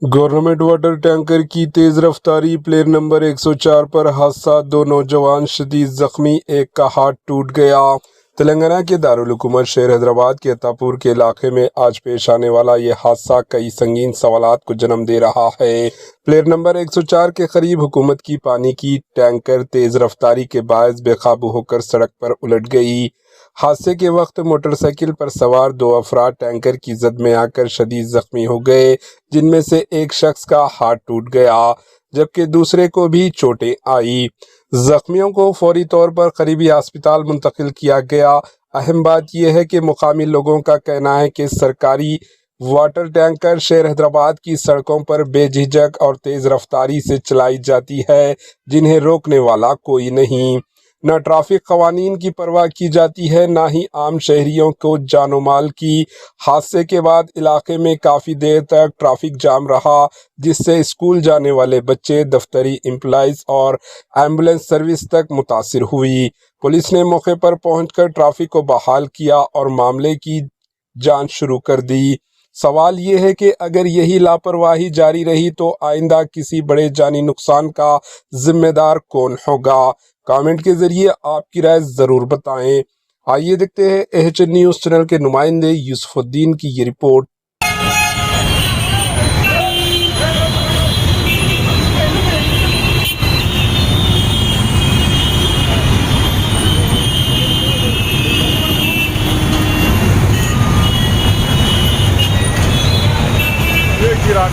Government water tanker की तेज रफ्तारी, plane number 104 पर हादसा, 2 नौजवान शदीद जख्मी, एक का हाथ टूट गया। तेलंगाना के दारुल हुकूमत शहर हैदराबाद के अत्तापुर के इलाके में आज पेश आने वाला ये हादसा कई संगीन सवालात को जन्म दे रहा है। प्लेन नंबर 104 के करीब हुकूमत की पानी की टैंकर तेज रफ्तारी के बायस बेकाबू होकर सड़क पर उलट गई। हादसे के वक्त मोटरसाइकिल पर सवार 2 अफराद टैंकर की जद में आकर शदीद जख्मी हो गए, जिनमें से एक शख्स का हाथ टूट गया जबकि दूसरे को भी चोटें आई। जख्मियों को फौरी तौर पर करीबी अस्पताल मुंतकिल किया गया। अहम बात यह है कि मुकामी लोगों का कहना है कि सरकारी वाटर टैंकर शहर हैदराबाद की सड़कों पर बेझिझक और तेज रफ्तारी से चलाई जाती है, जिन्हें रोकने वाला कोई नहीं। न ट्रैफिक कवानीन की परवाह की जाती है, ना ही आम शहरियों को जानो माल की। हादसे के बाद इलाके में काफ़ी देर तक ट्रैफिक जाम रहा, जिससे स्कूल जाने वाले बच्चे, दफ्तरी एम्प्लॉइज और एम्बुलेंस सर्विस तक मुतासिर हुई। पुलिस ने मौके पर पहुंचकर ट्रैफिक को बहाल किया और मामले की जांच शुरू कर दी। सवाल ये है कि अगर यही लापरवाही जारी रही तो आइंदा किसी बड़े जानी नुकसान का जिम्मेदार कौन होगा? कमेंट के जरिए आपकी राय ज़रूर बताएं। आइए देखते हैं एचएन न्यूज़ चैनल के नुमाइंदे यूसुफुद्दीन की ये रिपोर्ट। ये गिरा